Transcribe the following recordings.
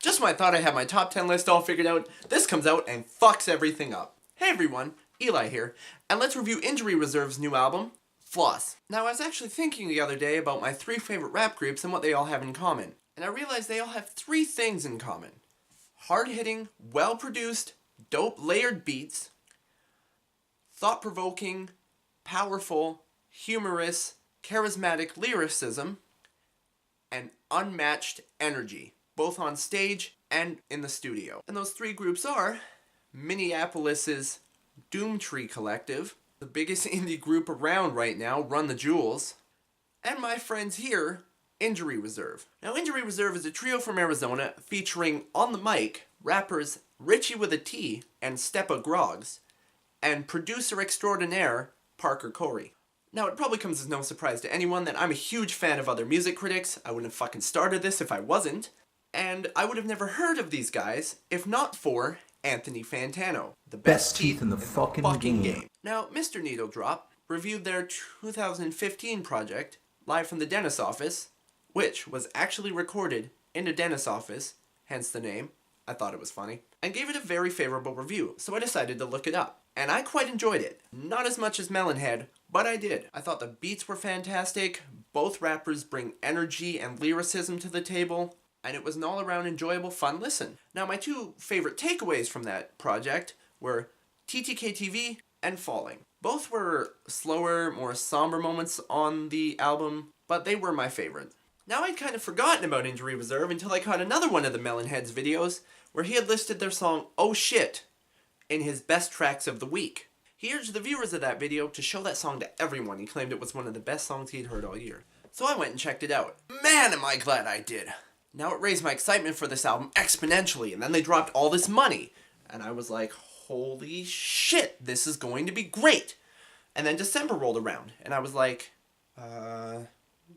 Just when I thought I had my top 10 list all figured out, this comes out and fucks everything up. Hey everyone, Eli here, and let's review Injury Reserve's new album, Floss. Now I was actually thinking the other day about my 3 favorite rap groups and what they all have in common. And I realized they all have 3 things in common. Hard-hitting, well-produced, dope layered beats, thought-provoking, powerful, humorous, charismatic lyricism, and unmatched energy, both on stage and in the studio. And those 3 groups are Minneapolis's Doomtree Collective, the biggest indie group around right now, Run the Jewels, and my friends here, Injury Reserve. Now, Injury Reserve is a trio from Arizona featuring, on the mic, rappers Richie with a T and Steppa Groggs, and producer extraordinaire Parker Corey. Now, it probably comes as no surprise to anyone that I'm a huge fan of other music critics. I wouldn't have fucking started this if I wasn't. And I would have never heard of these guys if not for Antwon Fantwon, the best teeth in the fucking game. Now, Mr. Needle Drop reviewed their 2015 project, Live from the Dentist's Office, which was actually recorded in a dentist's office, hence the name. I thought it was funny, and gave it a very favorable review, so I decided to look it up. And I quite enjoyed it. Not as much as Melonhead, but I did. I thought the beats were fantastic, both rappers bring energy and lyricism to the table, and it was an all-around enjoyable, fun listen. Now, my 2 favorite takeaways from that project were TTKTV and Falling. Both were slower, more somber moments on the album, but they were my favorite. Now, I'd kind of forgotten about Injury Reserve until I caught another one of the Melonheads videos where he had listed their song Oh Shit in his best tracks of the week. He urged the viewers of that video to show that song to everyone. He claimed it was one of the best songs he'd heard all year. So I went and checked it out. Man, am I glad I did. Now it raised my excitement for this album exponentially, and then they dropped all this money. And I was like, holy shit, this is going to be great. And then December rolled around, and I was like,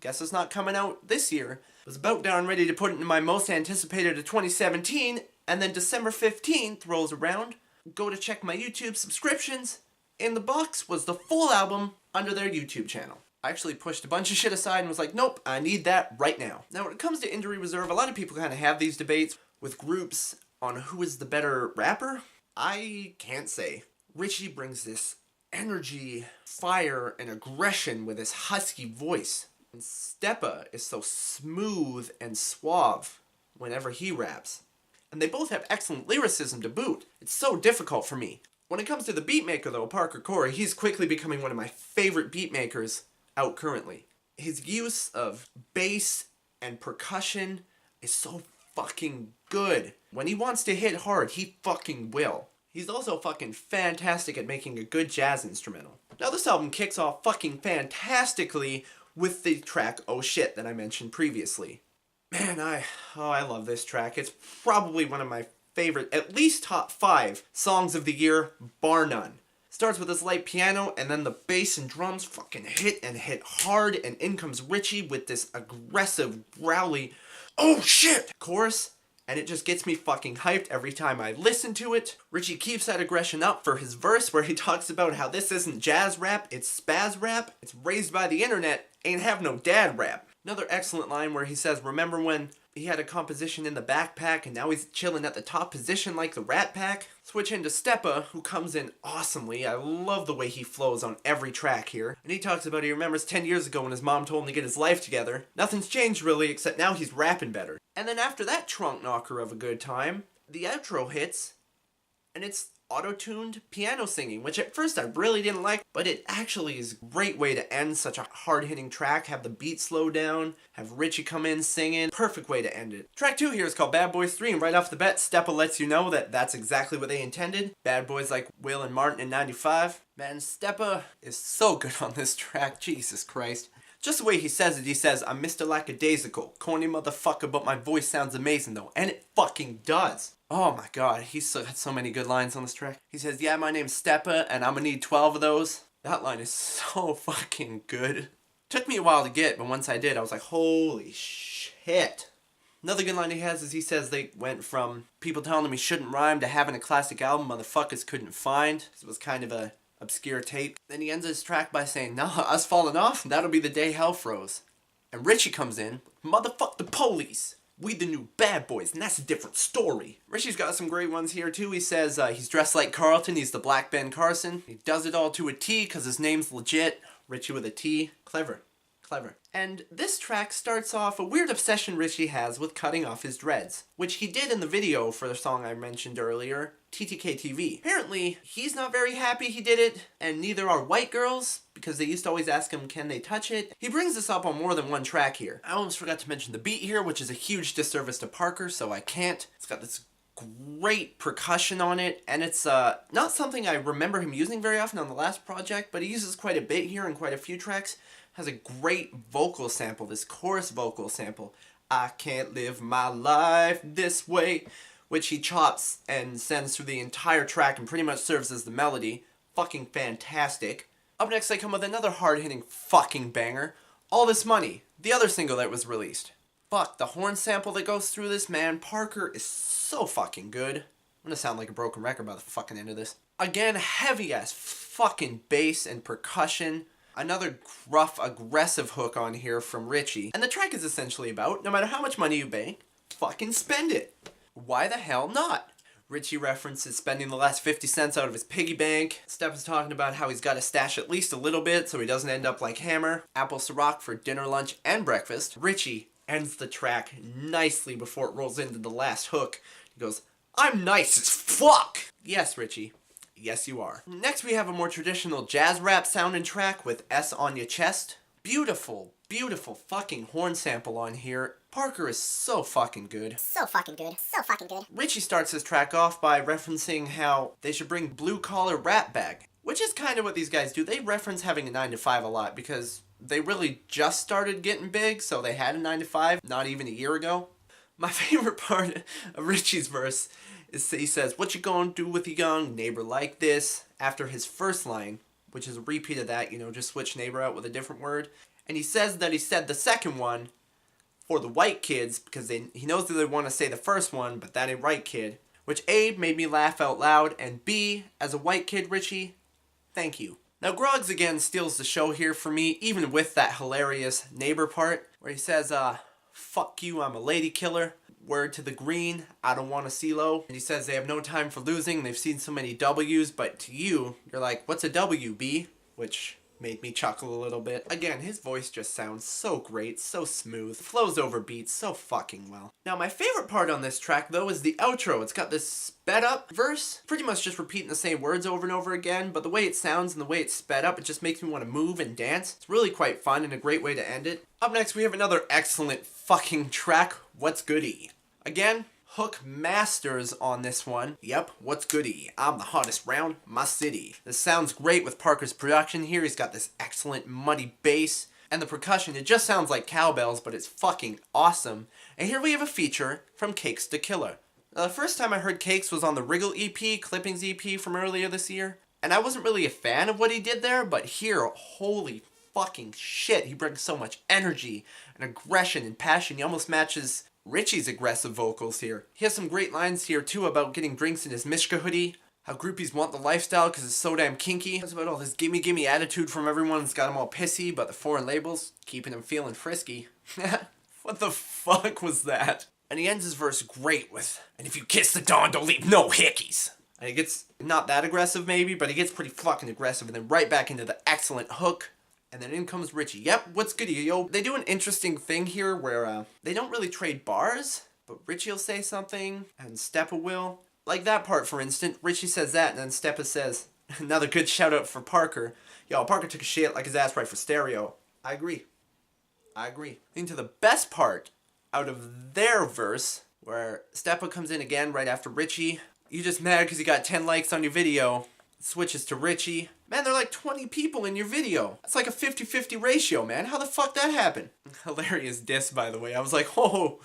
guess it's not coming out this year. I was about down ready to put it in my most anticipated of 2017, and then December 15th rolls around. Go to check my YouTube subscriptions. In the box was the full album under their YouTube channel. I actually pushed a bunch of shit aside and was like, nope, I need that right now. Now, when it comes to Injury Reserve, a lot of people kind of have these debates with groups on who is the better rapper. I can't say. Richie brings this energy, fire, and aggression with his husky voice. And Steppa is so smooth and suave whenever he raps. And they both have excellent lyricism to boot. It's so difficult for me. When it comes to the beatmaker though, Parker Corey, he's quickly becoming one of my favorite beatmakers out currently. His use of bass and percussion is so fucking good. When he wants to hit hard, he fucking will. He's also fucking fantastic at making a good jazz instrumental. Now this album kicks off fucking fantastically with the track Oh Shit that I mentioned previously. Man, I love this track. It's probably one of my favorite, at least top 5 songs of the year, bar none. Starts with this light piano, and then the bass and drums fucking hit and hit hard, and in comes Richie with this aggressive, growly, oh shit, chorus, and it just gets me fucking hyped every time I listen to it. Richie keeps that aggression up for his verse where he talks about how this isn't jazz rap, it's spaz rap, it's raised by the internet, ain't have no dad rap. Another excellent line where he says, remember when he had a composition in the backpack and now he's chilling at the top position like the Rat Pack? Switch into Steppa, who comes in awesomely. I love the way he flows on every track here. And he talks about he remembers 10 years ago when his mom told him to get his life together. Nothing's changed really, except now he's rapping better. And then after that trunk knocker of a good time, the outro hits, and it's auto-tuned piano singing, which at first I really didn't like, but it actually is a great way to end such a hard-hitting track, have the beat slow down, have Richie come in singing, perfect way to end it. Track 2 here is called Bad Boys 3, and right off the bat, Steppa lets you know that that's exactly what they intended. Bad boys like Will and Martin in 95. Man, Steppa is so good on this track, Jesus Christ. Just the way he says it, he says, I'm Mr. Lackadaisical, corny motherfucker, but my voice sounds amazing though, and it fucking does. Oh my god, he's got so many good lines on this track. He says, yeah, my name's Steppa, and I'm gonna need 12 of those. That line is so fucking good. Took me a while to get, but once I did, I was like, holy shit. Another good line he has is he says they went from people telling him he shouldn't rhyme to having a classic album motherfuckers couldn't find. It was kind of a obscure tape. Then he ends his track by saying, nah, us falling off, that'll be the day hell froze. And Richie comes in, motherfuck the police. We the new bad boys, and that's a different story. Richie's got some great ones here too. He says he's dressed like Carlton, he's the Black Ben Carson. He does it all to a T because his name's legit. Richie with a T. Clever. Clever. And this track starts off a weird obsession Richie has with cutting off his dreads, which he did in the video for the song I mentioned earlier, TTK TV. Apparently, he's not very happy he did it, and neither are white girls, because they used to always ask him, can they touch it? He brings this up on more than one track here. I almost forgot to mention the beat here, which is a huge disservice to Parker, so I can't. It's got this great percussion on it, and it's not something I remember him using very often on the last project, but he uses quite a bit here in quite a few tracks. Has a great vocal sample, this chorus vocal sample. I can't live my life this way, which he chops and sends through the entire track and pretty much serves as the melody. Fucking fantastic. Up next I come with another hard-hitting fucking banger, All This Money, the other single that was released. Fuck, the horn sample that goes through this, man, Parker is so fucking good. I'm gonna sound like a broken record by the fucking end of this. Again, heavy ass fucking bass and percussion. Another gruff, aggressive hook on here from Richie. And the track is essentially about, no matter how much money you bank, fucking spend it. Why the hell not? Richie references spending the last 50 cents out of his piggy bank. Step is talking about how he's got to stash at least a little bit so he doesn't end up like Hammer. Apple Ciroc for dinner, lunch, and breakfast. Richie ends the track nicely before it rolls into the last hook. He goes, I'm nice as fuck! Yes, Richie. Yes, you are. Next we have a more traditional jazz rap sounding track with S on Your Chest. Beautiful, beautiful fucking horn sample on here. Parker is so fucking good. So fucking good. So fucking good. Richie starts his track off by referencing how they should bring blue collar rap back, which is kind of what these guys do. They reference having a 9 to 5 a lot because they really just started getting big, so they had a 9 to 5 not even a year ago. My favorite part of Richie's verse is he says, what you gonna do with a young neighbor like this? After his first line, which is a repeat of that, just switch neighbor out with a different word. And he says that he said the second one for the white kids because he knows that they want to say the first one, but that ain't right, kid. Which A, made me laugh out loud, and B, as a white kid, Richie, thank you. Now Groggs again steals the show here for me, even with that hilarious neighbor part, where he says, fuck you, I'm a lady killer. Word to the green, I don't want to see low. And he says they have no time for losing, they've seen so many W's, but to you, you're like, what's a W, B? Which made me chuckle a little bit. Again, his voice just sounds so great, so smooth, flows over beats so fucking well. Now my favorite part on this track though is the outro. It's got this sped up verse, pretty much just repeating the same words over and over again, but the way it sounds and the way it's sped up, it just makes me want to move and dance. It's really quite fun and a great way to end it. Up next we have another excellent fucking track, What's Goodie? Again, hook masters on this one. Yep, what's goodie? I'm the hottest round my city. This sounds great with Parker's production here. He's got this excellent muddy bass. And the percussion, it just sounds like cowbells, but it's fucking awesome. And here we have a feature from Cakes the Killer. Now, the first time I heard Cakes was on the Wriggle EP, Clippings EP from earlier this year. And I wasn't really a fan of what he did there, but here, holy fucking shit, he brings so much energy and aggression and passion. He almost matches Richie's aggressive vocals here. He has some great lines here too about getting drinks in his Mishka hoodie, how groupies want the lifestyle because it's so damn kinky. It's about all this gimme gimme attitude from everyone that's got him all pissy, but the foreign labels keeping him feeling frisky. What the fuck was that? And he ends his verse great with, and if you kiss the dawn, don't leave no hickeys. And he gets not that aggressive maybe, but he gets pretty fucking aggressive and then right back into the excellent hook. And then in comes Richie. Yep, what's good, yo? They do an interesting thing here where they don't really trade bars, but Richie will say something and Steppa will. Like that part, for instance. Richie says that, and then Steppa says, another good shout out for Parker. Yo, Parker took a shit like his ass right for stereo. I agree. I agree. Into the best part out of their verse, where Steppa comes in again right after Richie. You just mad because you got 10 likes on your video. Switches to Richie. Man, there are like 20 people in your video. That's like a 50-50 ratio, man. How the fuck that happened? Hilarious diss, by the way. I was like, oh,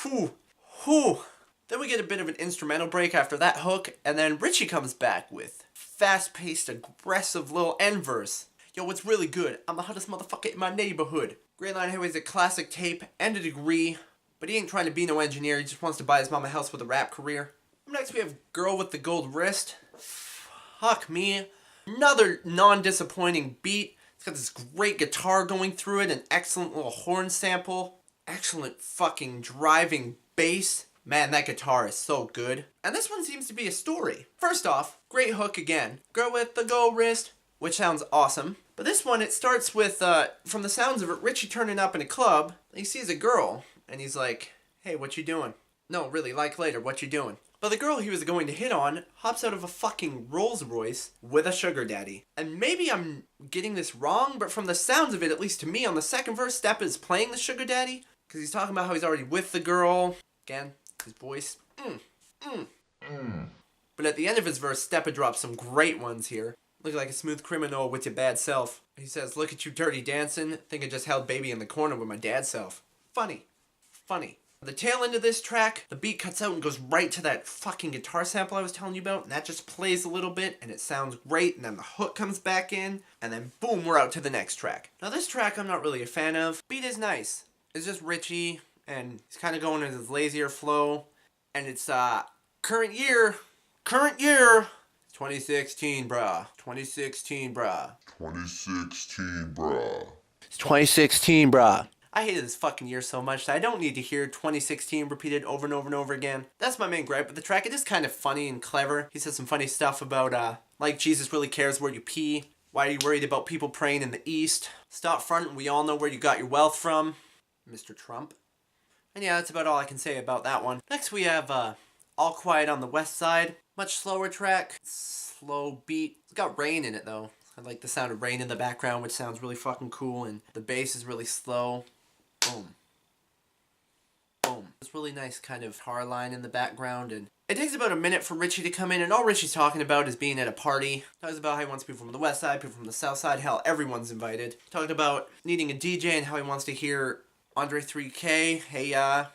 whew. Then we get a bit of an instrumental break after that hook, and then Richie comes back with fast-paced, aggressive little end verse. Yo, what's really good? I'm the hottest motherfucker in my neighborhood. Great line here is a classic tape and a degree, but he ain't trying to be no engineer. He just wants to buy his mama a house with a rap career. Next we have Girl with the Gold Wrist. Fuck me. Another non-disappointing beat. It's got this great guitar going through it, an excellent little horn sample, excellent fucking driving bass. Man, that guitar is so good. And this one seems to be a story. First off, great hook again. Girl with the gold wrist, which sounds awesome. But this one, it starts with, from the sounds of it, Richie turning up in a club. He sees a girl, and he's like, hey, what you doing? No, really, like later, what you doing? But the girl he was going to hit on hops out of a fucking Rolls Royce with a sugar daddy. And maybe I'm getting this wrong, but from the sounds of it, at least to me, on the second verse, Steppa is playing the sugar daddy. Because he's talking about how he's already with the girl. Again, his voice. But at the end of his verse, Steppa drops some great ones here. Look like a smooth criminal with your bad self. He says, look at you dirty dancing. Think I just held baby in the corner with my dad's self. Funny. Funny. The tail end of this track, the beat cuts out and goes right to that fucking guitar sample I was telling you about, and that just plays a little bit, and it sounds great, and then the hook comes back in, and then boom, we're out to the next track. Now this track I'm not really a fan of. Beat is nice. It's just Richie, and he's kind of going in his lazier flow, and it's, current year, 2016, bruh. 2016, bruh. 2016, bruh. It's 2016, bruh. I hated this fucking year so much that I don't need to hear 2016 repeated over and over and over again. That's my main gripe with the track. It is kind of funny and clever. He says some funny stuff about, like Jesus really cares where you pee. Why are you worried about people praying in the East? Stop fronting, we all know where you got your wealth from. Mr. Trump. And yeah, that's about all I can say about that one. Next we have, All Quiet on the West Side. Much slower track. Slow beat. It's got rain in it though. I like the sound of rain in the background, which sounds really fucking cool, and the bass is really slow. Boom. Boom. It's really nice kind of guitar line in the background, and it takes about a minute for Richie to come in, and all Richie's talking about is being at a party. Talks about how he wants people from the west side, people from the south side, hell, everyone's invited. Talking about needing a DJ and how he wants to hear Andre 3K, Hey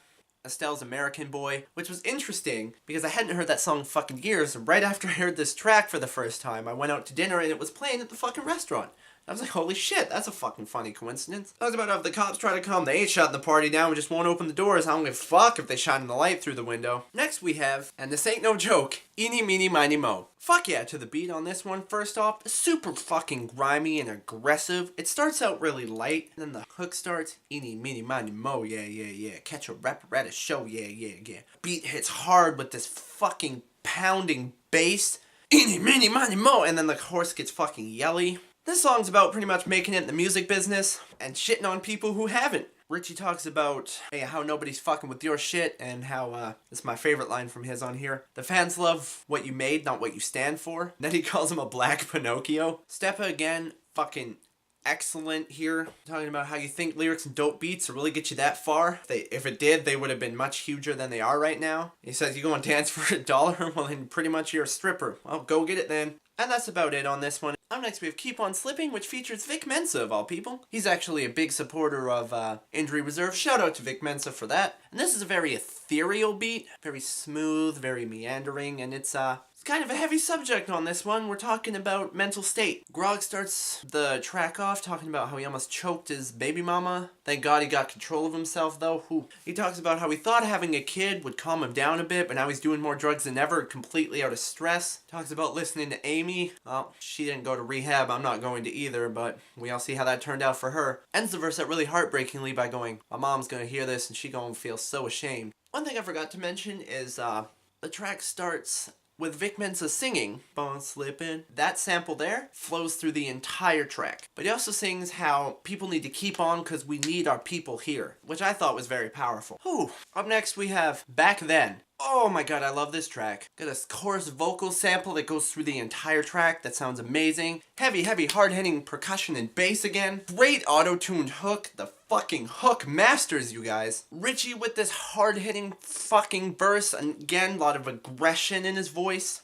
Estelle's American Boy, which was interesting because I hadn't heard that song in fucking years, and right after I heard this track for the first time, I went out to dinner and it was playing at the fucking restaurant. I was like, holy shit, that's a fucking funny coincidence. Talks about how if the cops try to come, they ain't shutting the party down, we just won't open the doors. I don't give a fuck if they shine the light through the window. Next we have, and this ain't no joke, Eenie, Meanie, Miney, Mo. Fuck yeah to the beat on this one. First off, super fucking grimy and aggressive. It starts out really light, and then the hook starts, Eenie, Meanie, Miney, Mo, yeah, yeah, yeah. Catch a rapper at a show, yeah, yeah, yeah. Beat hits hard with this fucking pounding bass. Eenie, Meanie, Miney, Mo, and then the chorus gets fucking yelly. This song's about pretty much making it in the music business and shitting on people who haven't. Richie talks about how nobody's fucking with your shit, and how, this is my favorite line from his on here. The fans love what you made, not what you stand for. Then he calls him a black Pinocchio. Steppa again, fucking excellent here. Talking about how you think lyrics and dope beats will really get you that far. If it did, they would have been much huger than they are right now. He says, you go and dance for $1? Well, then pretty much you're a stripper. Well, go get it then. And that's about it on this one. Up next we have Keep On Slipping, which features Vic Mensa of all people. He's actually a big supporter of Injury Reserve. Shout out to Vic Mensa for that. And this is a very ethereal beat. Very smooth, very meandering, and it's kind of a heavy subject on this one. We're talking about mental state. Grog starts the track off talking about how he almost choked his baby mama. Thank God he got control of himself though. He talks about how he thought having a kid would calm him down a bit, but now he's doing more drugs than ever, completely out of stress. Talks about listening to Amy. Well, she didn't go to rehab. I'm not going to either, but we all see how that turned out for her. Ends the verse out really heartbreakingly by going, my mom's gonna hear this and she gonna feel so ashamed. One thing I forgot to mention is the track starts with Vic Mensa singing, "Bone Slippin'." That sample there flows through the entire track. But he also sings how people need to keep on because we need our people here, which I thought was very powerful. Whew. Up next we have Back Then. Oh my god, I love this track. Got a chorus vocal sample that goes through the entire track that sounds amazing. Heavy, hard-hitting percussion and bass again. Great auto-tuned hook. The fucking hook masters, you guys. Richie with this hard-hitting fucking verse, and again, a lot of aggression in his voice.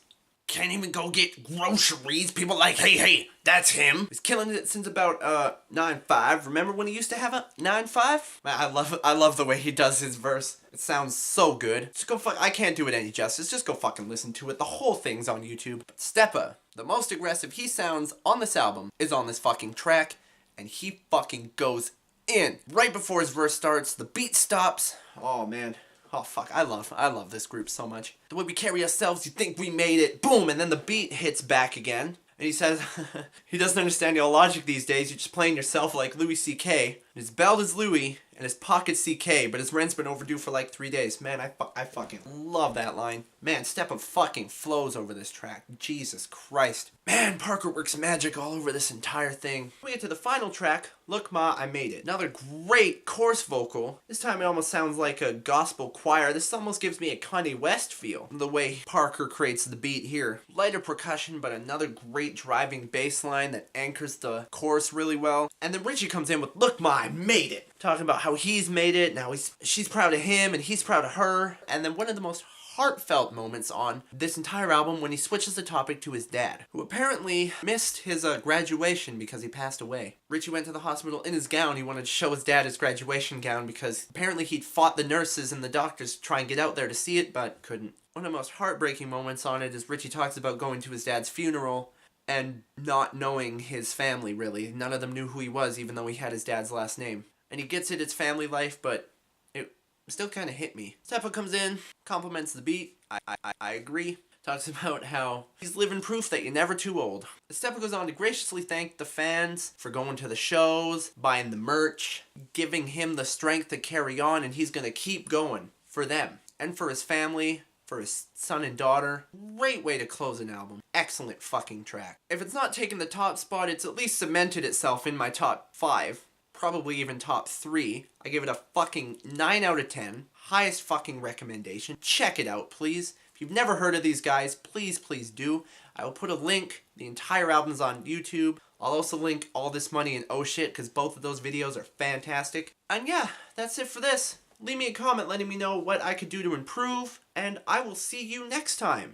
Can't even go get groceries. People like, hey, that's him. He's killing it since about 9-5. Remember when he used to have a 9-5? Man, I love the way he does his verse. It sounds so good. Just go I can't do it any justice. Just go fucking listen to it. The whole thing's on YouTube. But Steppa, the most aggressive he sounds on this album, is on this fucking track, and he fucking goes in. Right before his verse starts, the beat stops. Oh man. Oh fuck, I love this group so much. The way we carry ourselves, you think we made it, boom, and then the beat hits back again. And he says, he doesn't understand your logic these days, you're just playing yourself like Louis C.K. His belt is Louis, and his pocket CK, but his rent's been overdue for like 3 days. Man, I fucking love that line. Man, Steppa fucking flows over this track. Jesus Christ. Man, Parker works magic all over this entire thing. We get to the final track, Look Ma, I Made It. Another great chorus vocal. This time it almost sounds like a gospel choir. This almost gives me a Kanye West feel, the way Parker creates the beat here. Lighter percussion, but another great driving bass line that anchors the chorus really well. And then Richie comes in with Look Ma, I Made It. Talking about how he's made it, now she's proud of him and he's proud of her. And then one of the most heartfelt moments on this entire album when he switches the topic to his dad, who apparently missed his graduation because he passed away. Richie went to the hospital in his gown. He wanted to show his dad his graduation gown because apparently he'd fought the nurses and the doctors to try and get out there to see it, but couldn't. One of the most heartbreaking moments on it is Richie talks about going to his dad's funeral and not knowing his family, really. None of them knew who he was, even though he had his dad's last name. And he gets it, it's family life, but it still kind of hit me. Steppa comes in, compliments the beat. I agree. Talks about how he's living proof that you're never too old. Steppa goes on to graciously thank the fans for going to the shows, buying the merch, giving him the strength to carry on, and he's gonna keep going for them and for his family, for his son and daughter. Great way to close an album. Excellent fucking track. If it's not taken the top spot, it's at least cemented itself in my top 5. Probably even top 3. I give it a fucking 9 out of 10. Highest fucking recommendation. Check it out, please. If you've never heard of these guys, please do. I will put a link. The entire album's on YouTube. I'll also link All This Money and Oh Shit, because both of those videos are fantastic. And yeah, that's it for this. Leave me a comment letting me know what I could do to improve, and I will see you next time.